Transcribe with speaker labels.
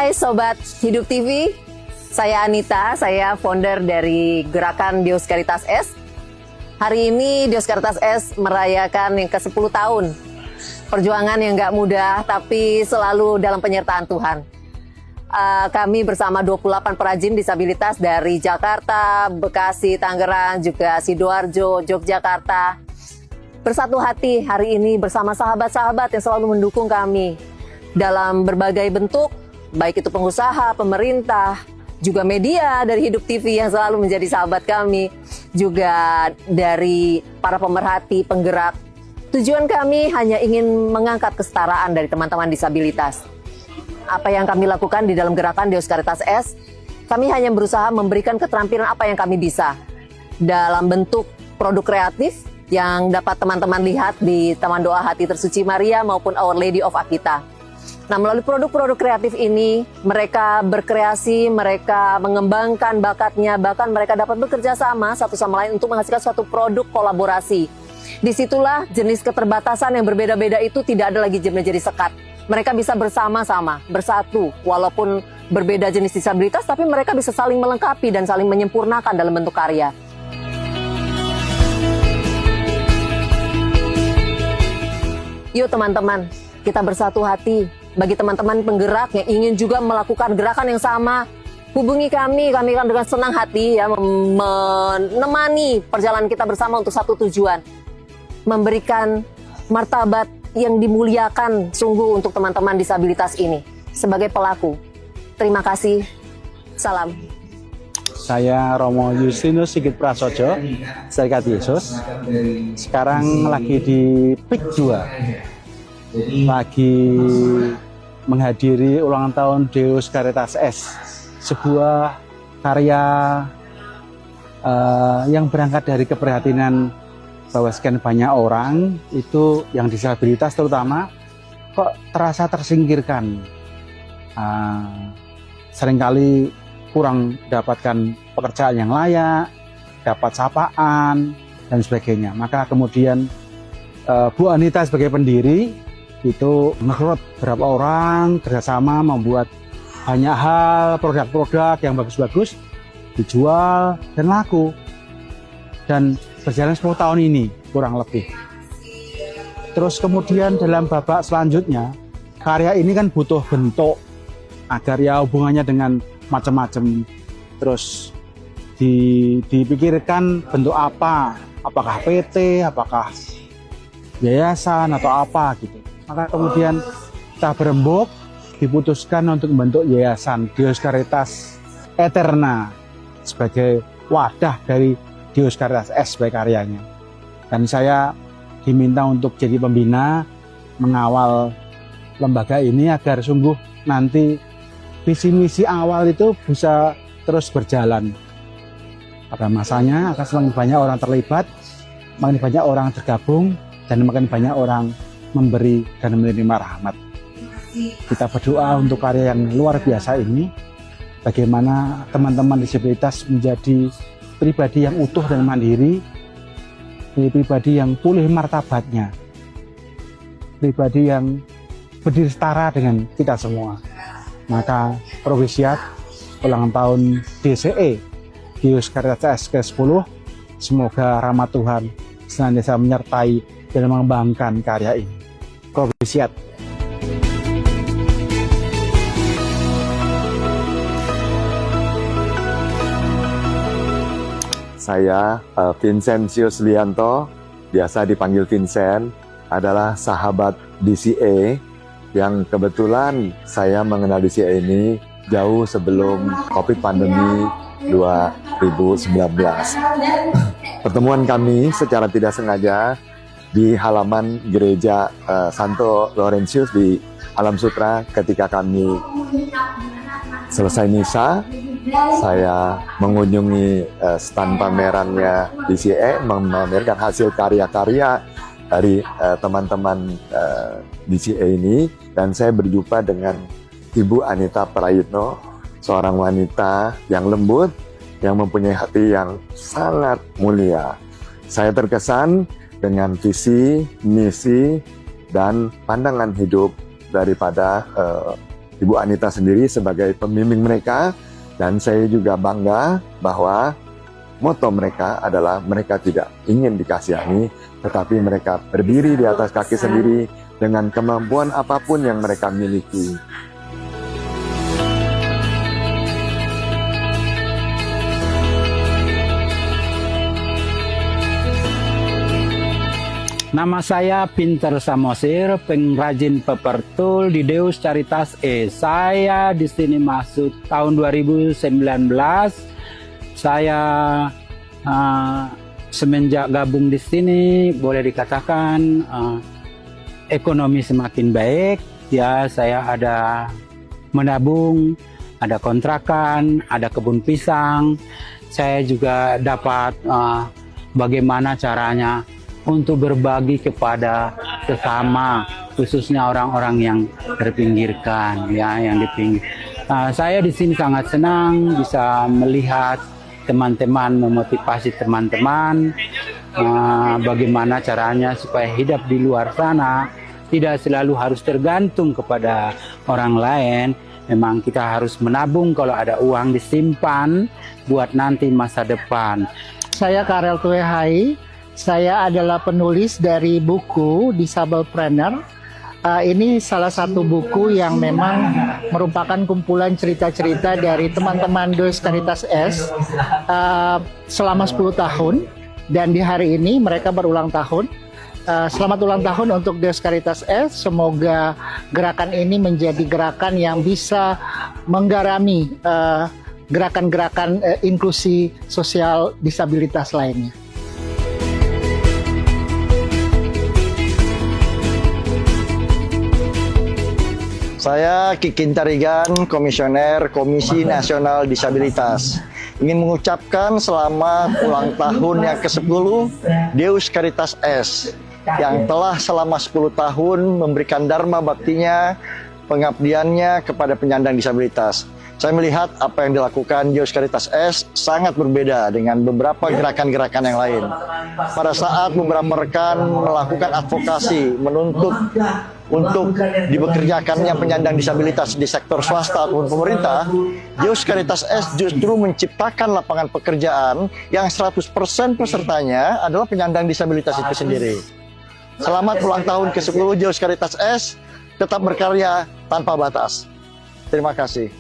Speaker 1: Hai Sobat Hidup TV, saya Anita, saya founder dari Gerakan Deus Caritas S. Hari ini Deus Caritas S merayakan yang ke-10 tahun. Perjuangan yang gak mudah, tapi selalu dalam penyertaan Tuhan. Kami bersama 28 perajin disabilitas dari Jakarta, Bekasi, Tangerang, juga Sidoarjo, Yogyakarta. Bersatu hati hari ini bersama sahabat-sahabat yang selalu mendukung kami dalam berbagai bentuk, baik itu pengusaha, pemerintah, juga media dari Hidup TV yang selalu menjadi sahabat kami, juga dari para pemerhati, penggerak. Tujuan kami hanya ingin mengangkat kesetaraan dari teman-teman disabilitas. Apa yang kami lakukan di dalam Gerakan Deus Caritas S, kami hanya berusaha memberikan keterampilan apa yang kami bisa dalam bentuk produk kreatif yang dapat teman-teman lihat di Taman Doa Hati Tersuci Maria maupun Our Lady of Akita. Nah, melalui produk-produk kreatif ini, mereka berkreasi, mereka mengembangkan bakatnya, bahkan mereka dapat bekerja sama satu sama lain untuk menghasilkan suatu produk kolaborasi. Disitulah jenis keterbatasan yang berbeda-beda itu tidak ada lagi menjadi sekat. Mereka bisa bersama-sama, bersatu, walaupun berbeda jenis disabilitas, tapi mereka bisa saling melengkapi dan saling menyempurnakan dalam bentuk karya. Yuk teman-teman, kita bersatu hati. Bagi teman-teman penggerak yang ingin juga melakukan gerakan yang sama, hubungi kami akan dengan senang hati ya menemani perjalanan kita bersama untuk satu tujuan. Memberikan martabat yang dimuliakan sungguh untuk teman-teman disabilitas ini sebagai pelaku. Terima kasih. Salam.
Speaker 2: Saya Romo Justinus Sigit Prasojo, Serikat Yesus. Sekarang lagi di PIK 2. Lagi menghadiri ulang tahun Deus Caritas S, sebuah karya yang berangkat dari keprihatinan bahwa sekian banyak orang itu yang disabilitas terutama kok terasa tersingkirkan, seringkali kurang mendapatkan pekerjaan yang layak, dapat sapaan dan sebagainya. Maka kemudian Bu Anita sebagai pendiri itu merekrut beberapa orang kerjasama membuat banyak hal, produk-produk yang bagus-bagus dijual dan laku, dan berjalan 10 tahun ini kurang lebih. Terus kemudian dalam babak selanjutnya karya ini kan butuh bentuk agar ya hubungannya dengan macam-macam, terus dipikirkan bentuk apa, apakah PT, apakah yayasan atau apa gitu. Maka kemudian kita berembuk, diputuskan untuk membentuk Yayasan Deus Caritas Eterna sebagai wadah dari Deus Caritas S sebagai karyanya. Dan saya diminta untuk jadi pembina, mengawal lembaga ini agar sungguh nanti visi misi awal itu bisa terus berjalan. Pada masanya akan semakin banyak orang terlibat, makin banyak orang tergabung, dan makin banyak orang memberi dan menerima rahmat. Kita berdoa untuk karya yang luar biasa ini, bagaimana teman-teman disabilitas menjadi pribadi yang utuh dan mandiri, pribadi yang pulih martabatnya, pribadi yang berdiri setara dengan kita semua. Maka Provisiat ulang tahun DCE Deus Caritas ke-10, semoga rahmat Tuhan senantiasa menyertai dan mengembangkan karya ini. Provisiat.
Speaker 3: Saya Vincentius Lianto, biasa dipanggil Vincent, adalah sahabat DCA yang kebetulan saya mengenal DCA ini jauh sebelum COVID pandemi 2019. Pertemuan kami secara tidak sengaja di halaman gereja Santo Laurentius di Alam Sutra. Ketika kami selesai misa, saya mengunjungi stand pamerannya DCA, memamerkan hasil karya-karya dari teman-teman DCA ini, dan saya berjumpa dengan Ibu Anita Prayitno, seorang wanita yang lembut, yang mempunyai hati yang sangat mulia. Saya terkesan dengan visi, misi, dan pandangan hidup daripada Ibu Anita sendiri sebagai pembimbing mereka, dan saya juga bangga bahwa moto mereka adalah mereka tidak ingin dikasihani, tetapi mereka berdiri di atas kaki sendiri dengan kemampuan apapun yang mereka miliki.
Speaker 2: Nama saya Pinter Samosir, pengrajin pepertul di Deus Caritas E. Saya di sini masuk tahun 2019. Saya semenjak gabung di sini boleh dikatakan ekonomi semakin baik. Ya, saya ada menabung, ada kontrakan, ada kebun pisang. Saya juga dapat bagaimana caranya untuk berbagi kepada sesama, khususnya orang-orang yang terpinggirkan, ya, yang dipinggir. Saya di sini sangat senang bisa melihat teman-teman, memotivasi teman-teman bagaimana caranya supaya hidup di luar sana tidak selalu harus tergantung kepada orang lain. Memang kita harus menabung, kalau ada uang disimpan buat nanti masa depan.
Speaker 4: Saya Karel Tuehai. Saya adalah penulis dari buku Disablepreneur. Ini salah satu buku yang memang merupakan kumpulan cerita-cerita dari teman-teman Deus Caritas S selama 10 tahun. Dan di hari ini mereka berulang tahun. Selamat ulang tahun untuk Deus Caritas S. Semoga gerakan ini menjadi gerakan yang bisa menggarami gerakan-gerakan inklusi sosial disabilitas lainnya.
Speaker 5: Saya Kikin Tarigan, Komisioner Komisi Nasional Disabilitas. Ingin mengucapkan selamat ulang tahun yang ke-10 Deus Caritas S yang telah selama 10 tahun memberikan dharma baktinya, pengabdiannya kepada penyandang disabilitas. Saya melihat apa yang dilakukan Deus Caritas S sangat berbeda dengan beberapa gerakan-gerakan yang lain. Pada saat beberapa rekan melakukan advokasi, menuntut untuk dibekerjakannya penyandang disabilitas di sektor swasta ataupun pemerintah, Deus Caritas S justru menciptakan lapangan pekerjaan yang 100% pesertanya adalah penyandang disabilitas itu sendiri. Selamat ulang tahun ke-10 Deus Caritas S, tetap berkarya tanpa batas. Terima kasih.